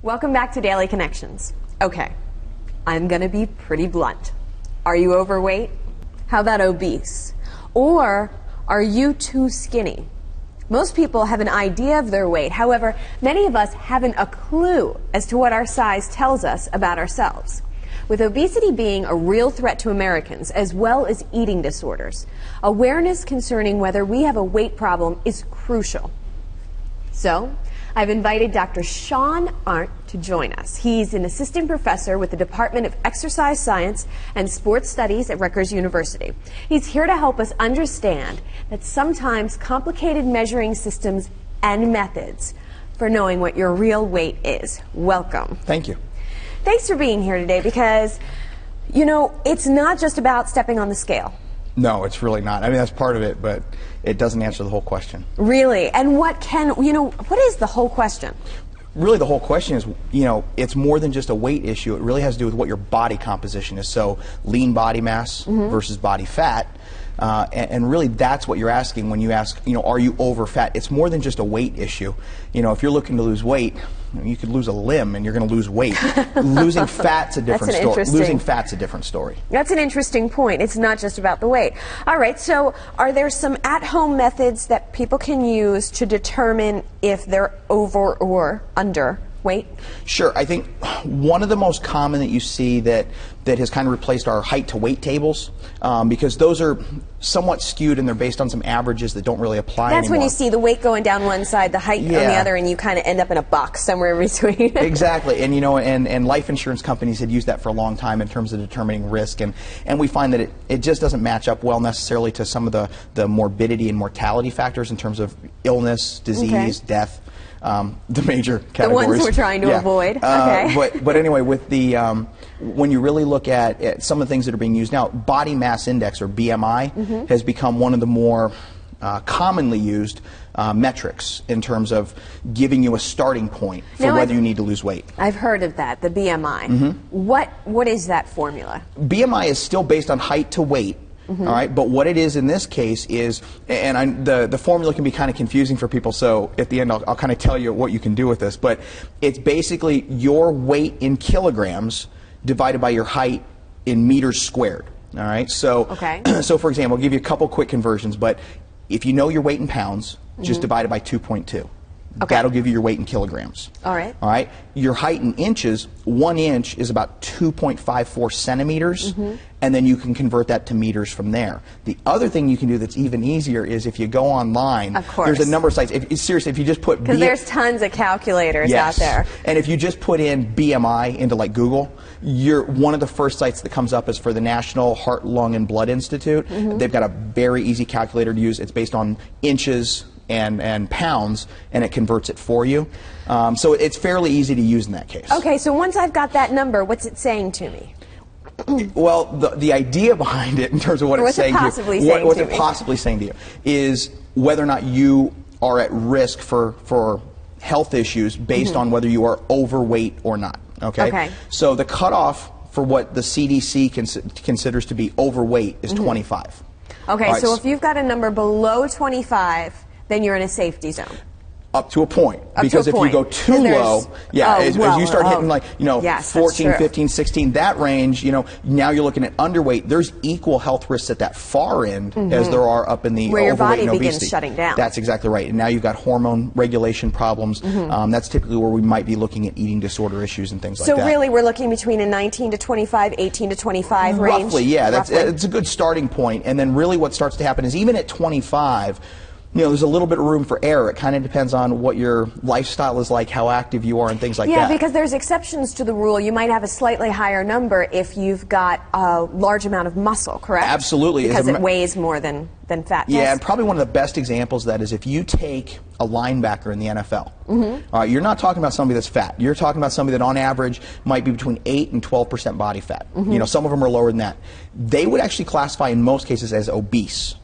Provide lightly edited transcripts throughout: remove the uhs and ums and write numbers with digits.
Welcome back to Daily Connections. Okay, I'm gonna be pretty blunt. Are you overweight? How about obese? Or are you too skinny? Most people have an idea of their weight. However, many of us haven't a clue as to what our size tells us about ourselves. With obesity being a real threat to Americans, as well as eating disorders, awareness concerning whether we have a weight problem is crucial. So, I've invited Dr. Sean Arndt to join us. He's an assistant professor with the Department of Exercise Science and Sports Studies at Rutgers University. He's here to help us understand that sometimes complicated measuring systems and methods for knowing what your real weight is. Welcome. Thank you. Thanks for being here today because, you know, it's not just about stepping on the scale. No, it's really not. I mean, that's part of it, but it doesn't answer the whole question. Really? And what is the whole question? Really, the whole question is, it's more than just a weight issue. It really has to do with what your body composition is. So, lean body mass versus body fat. And really, that's what you're asking when you ask, are you over fat? It's more than just a weight issue. If you're looking to lose weight, you could lose a limb and you're going to lose weight. Losing fat's a different story. Losing fat's a different story. That's an interesting point. It's not just about the weight. All right, so are there some at-home methods that people can use to determine if they're over or under weight? Sure. I think one of the most common that you see that has kind of replaced our height to weight tables, because those are somewhat skewed and they're based on some averages that don't really apply That's anymore. When you see the weight going down one side, the height on the other, and you kind of end up in a box somewhere in between. Exactly. And and life insurance companies had used that for a long time in terms of determining risk, and we find that it just doesn't match up well necessarily to some of the morbidity and mortality factors in terms of illness, disease, death. The major categories. The ones we're trying to avoid. Okay. But anyway, with the when you really look at some of the things that are being used now, body mass index or BMI has become one of the more commonly used metrics in terms of giving you a starting point for whether you need to lose weight. I've heard of that, the BMI. What is that formula? BMI is still based on height to weight. All right, but what it is in this case is, and the formula can be kind of confusing for people, so at the end I'll kind of tell you what you can do with this, but it's basically your weight in kilograms divided by your height in meters squared. All right, so so for example, I'll give you a couple quick conversions, but if you know your weight in pounds, just divide it by 2.2. That'll give you your weight in kilograms. All right. All right. Your height in inches, 1 inch is about 2.54 centimeters, and then you can convert that to meters from there. The other thing you can do that's even easier is if you go online, there's a number of sites. Seriously, if you just put... Because there's tons of calculators out there. And if you just put in BMI into like Google, one of the first sites that comes up is for the National Heart, Lung, and Blood Institute. They've got a very easy calculator to use. It's based on inches and pounds, and it converts it for you. So it's fairly easy to use in that case. Okay, so once I've got that number, what's it saying to me? Well, the idea behind it in terms of what it's saying to you, what's it possibly saying to you, is whether or not you are at risk for health issues based on whether you are overweight or not. Okay? So the cutoff for what the CDC considers to be overweight is 25. Okay, so if you've got a number below 25, then you're in a safety zone. Up to a point. Because if you go too low, as you start hitting like, 14, 15, 16, that range, now you're looking at underweight. There's equal health risks at that far end as there are up in the where your overweight body and obesity. begins shutting down. That's exactly right. And now you've got hormone regulation problems. That's typically where we might be looking at eating disorder issues and things like that. So really we're looking between a 19 to 25, 18 to 25 range? Roughly, yeah. That's a good starting point. And then really what starts to happen is even at 25, there's a little bit of room for error. It kind of depends on what your lifestyle is like, how active you are, and things like that. Yeah, because there's exceptions to the rule. You might have a slightly higher number if you've got a large amount of muscle, correct? Absolutely. Because it weighs more than fat. Yeah, and probably one of the best examples of that is if you take a linebacker in the NFL. You're not talking about somebody that's fat. You're talking about somebody that on average might be between 8 and 12% body fat. Some of them are lower than that. They would actually classify in most cases as obese.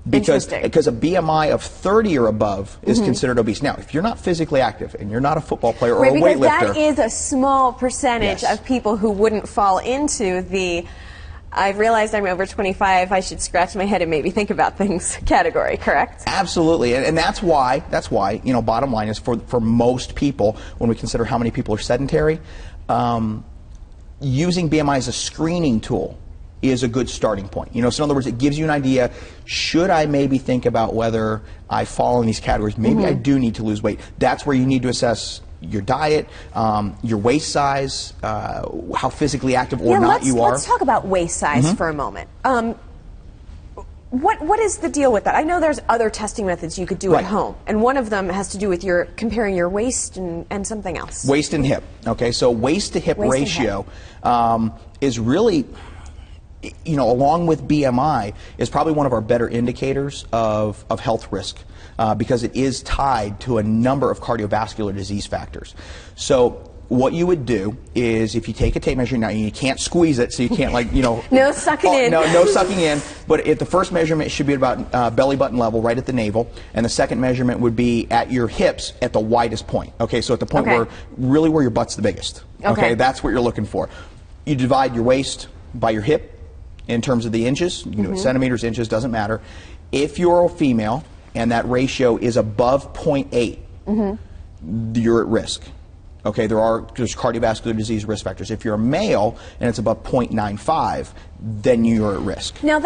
Because a BMI of 30 or above is considered obese. Now, if you're not physically active and you're not a football player or a weightlifter... that is a small percentage of people who wouldn't fall into the I've realized I'm over 25, I should scratch my head and maybe think about things category, correct? Absolutely, and that's why, bottom line is for most people, when we consider how many people are sedentary, using BMI as a screening tool is a good starting point. So in other words, it gives you an idea, should I maybe think about whether I fall in these categories? Maybe I do need to lose weight. That's where you need to assess your diet, your waist size, how physically active or not you are. Let's talk about waist size for a moment. What is the deal with that? I know there's other testing methods you could do at home, and one of them has to do with comparing your waist and something else. Waist and hip. Okay, so waist to hip ratio is really, along with BMI, is probably one of our better indicators of health risk because it is tied to a number of cardiovascular disease factors. So what you would do is, if you take a tape measure, now you can't squeeze it, so you can't no sucking in. No sucking in. But the first measurement should be about belly button level, right at the navel, and the second measurement would be at your hips at the widest point. Okay, so at the point where your butt's the biggest. Okay, that's what you're looking for. You divide your waist by your hip in terms of the inches. You can do it centimeters, inches, doesn't matter. If you're a female and that ratio is above 0.8, you're at risk. Okay, there's cardiovascular disease risk factors. If you're a male and it's above 0.95, then you're at risk. Now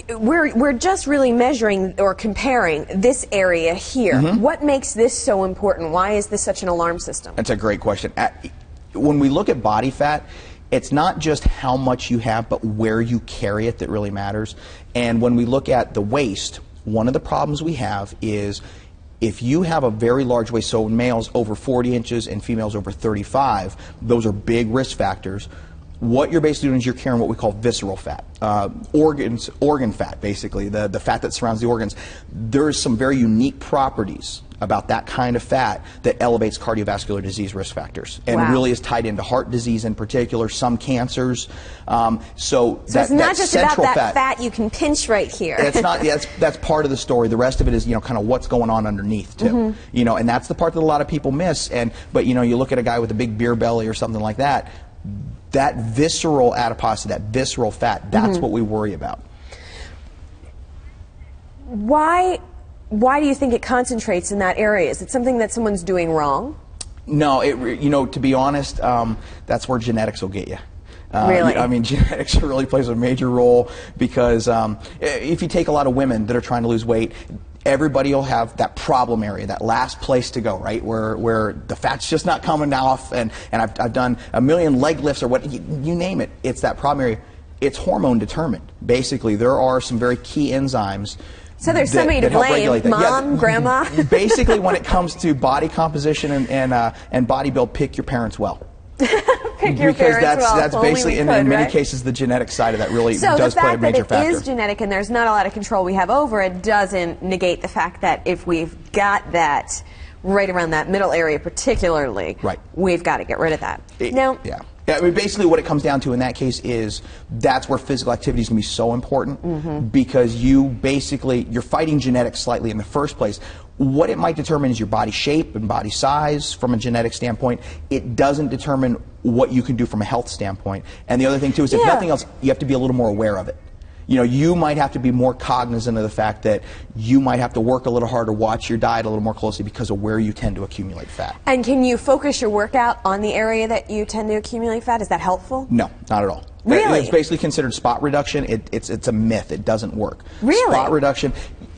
we're just really measuring or comparing this area here. What makes this so important? Why is this such an alarm system? That's a great question. When we look at body fat, it's not just how much you have, but where you carry it that really matters. And when we look at the waist, one of the problems we have is if you have a very large waist, so males over 40 inches and females over 35, those are big risk factors. What you're basically doing is you're carrying what we call visceral fat, organ fat, basically, the fat that surrounds the organs. There's some very unique properties about that kind of fat that elevates cardiovascular disease risk factors and really is tied into heart disease in particular, some cancers. So it's not just about that fat you can pinch right here. It's not. That's part of the story. The rest of it is kind of what's going on underneath too. And that's the part that a lot of people miss. But you look at a guy with a big beer belly or something like that. That visceral adiposity, that visceral fat, that's what we worry about. Why do you think it concentrates in that area? Is it something that someone's doing wrong? No, to be honest, that's where genetics will get you. Really? I mean, genetics really plays a major role because if you take a lot of women that are trying to lose weight, everybody will have that problem area, that last place to go, right, where the fat's just not coming off, and I've done a million leg lifts or what, you name it, it's that problem area. It's hormone determined. Basically, there are some very key enzymes. So there's somebody to blame, mom, grandma? Basically, when it comes to body composition and body build, pick your parents well. Pick your parents well. That's basically, in many cases, the genetic side of that really does play a major factor. So the fact that it is genetic and there's not a lot of control we have over it doesn't negate the fact that if we've got that right around that middle area particularly, we've got to get rid of that. Yeah, I mean, basically what it comes down to in that case is that's where physical activity is going to be so important because you're fighting genetics slightly in the first place. What it might determine is your body shape and body size from a genetic standpoint. It doesn't determine what you can do from a health standpoint. And the other thing too is if nothing else, you have to be a little more aware of it. You might have to be more cognizant of the fact that you might have to work a little harder, watch your diet a little more closely because of where you tend to accumulate fat. And can you focus your workout on the area that you tend to accumulate fat? Is that helpful? No, not at all. Really? It's basically considered spot reduction. It's a myth. It doesn't work. Really? Spot reduction.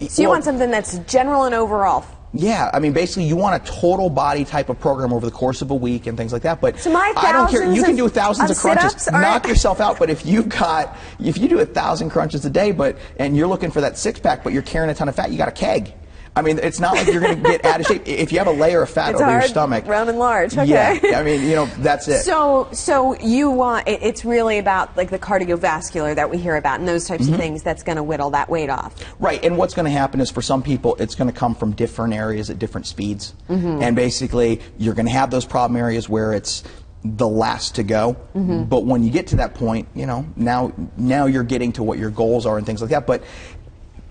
So you want something that's general and overall? Yeah, I mean, basically, you want a total body type of program over the course of a week and things like that. But so I don't care. You can do thousands of crunches, knock right. yourself out. But if you do 1,000 crunches a day, and you're looking for that six pack, but you're carrying a ton of fat, you got a keg. I mean, it's not like you're going to get out of shape if you have a layer of fat over your stomach. Round and large. Okay. Yeah, I mean, that's it. So you want it's really about like the cardiovascular that we hear about and those types of things that's going to whittle that weight off. Right, and what's going to happen is for some people it's going to come from different areas at different speeds, and basically you're going to have those problem areas where it's the last to go. But when you get to that point, now you're getting to what your goals are and things like that. But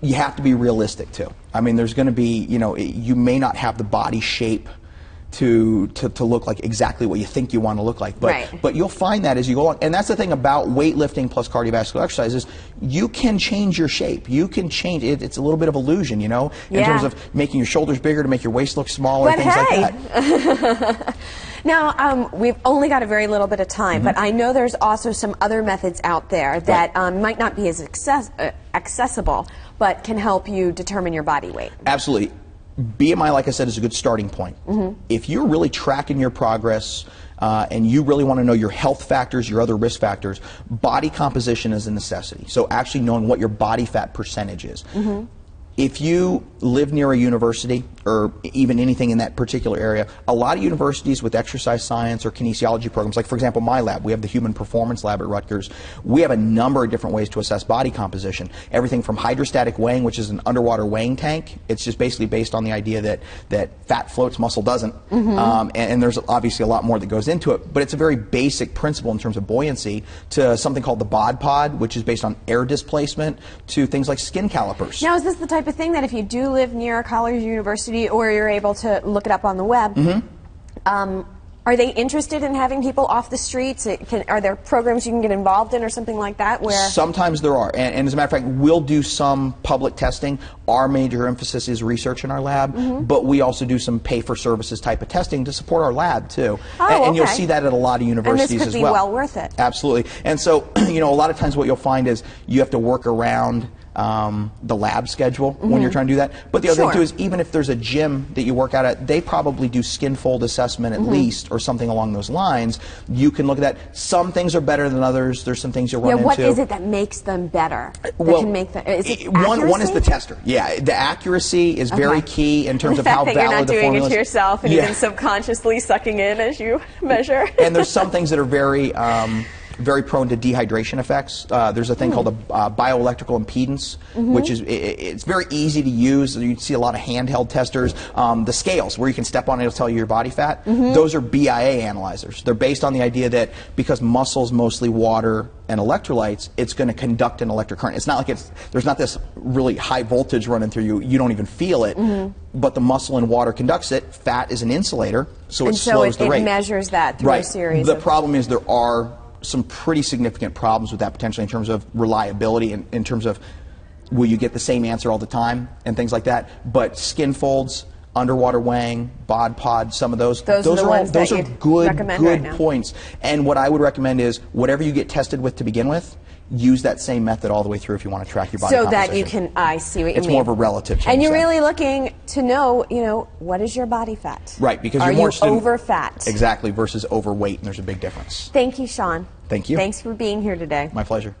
you have to be realistic too. I mean, there's going to be, you may not have the body shape to look like exactly what you think you want to look like. But you'll find that as you go along. And that's the thing about weightlifting plus cardiovascular exercises, you can change your shape. You can change it. It's a little bit of illusion, you know, in terms of making your shoulders bigger to make your waist look smaller, but things hey. like that. Now, we've only got a very little bit of time, but I know there's also some other methods out there that might not be as accessible, but can help you determine your body weight. Absolutely. BMI, like I said, is a good starting point. If you're really tracking your progress and you really want to know your health factors, your other risk factors, body composition is a necessity. So actually knowing what your body fat percentage is. If you live near a university or even anything in that particular area, a lot of universities with exercise science or kinesiology programs, like for example my lab, we have the Human Performance Lab at Rutgers, we have a number of different ways to assess body composition. Everything from hydrostatic weighing, which is an underwater weighing tank. It's just basically based on the idea that fat floats, muscle doesn't. And there's obviously a lot more that goes into it, but it's a very basic principle in terms of buoyancy, to something called the bod pod, which is based on air displacement, to things like skin calipers. Now, is this the type of thing that if you do live near a college or university, or you're able to look it up on the web, are they interested in having people off the streets? Are there programs you can get involved in or something like that? Where sometimes there are, and as a matter of fact, we'll do some public testing. Our major emphasis is research in our lab, but we also do some pay-for-services type of testing to support our lab too. And you'll see that at a lot of universities and this could as well. be well worth it. Absolutely. And so, you know, a lot of times what you'll find is you have to work around the lab schedule when you're trying to do that. But the other thing too is, even if there's a gym that you work out at, they probably do skin fold assessment at least, or something along those lines. You can look at that. Some things are better than others. There's some things you'll run into. What is it that makes them better? That can make them, is it one is the tester. Yeah, the accuracy is very key in terms of how valid the formula is. You're not doing it to yourself and even subconsciously sucking in as you measure. And there's some things that are very very prone to dehydration effects. There's a thing called a bioelectrical impedance, which is it's very easy to use. You see a lot of handheld testers. The scales, where you can step on it, it'll tell you your body fat. Those are BIA analyzers. They're based on the idea that because muscle's mostly water and electrolytes, it's going to conduct an electric current. It's not like there's not this really high voltage running through you. You don't even feel it. But the muscle and water conducts it. Fat is an insulator, so it slows the rate. It measures that through a series. The problem is there are some pretty significant problems with that potentially in terms of reliability and in terms of will you get the same answer all the time and things like that. But skin folds, underwater weighing, bod pod, some of those are good points. And what I would recommend is whatever you get tested with to begin with, use that same method all the way through if you want to track your body composition. So that you can, I see what you mean. It's more of a relative change. And you're really looking to know, you know, what is your body fat? Right, because you're more interested in over fat? Exactly, versus overweight, and there's a big difference. Thank you, Sean. Thank you. Thanks for being here today. My pleasure.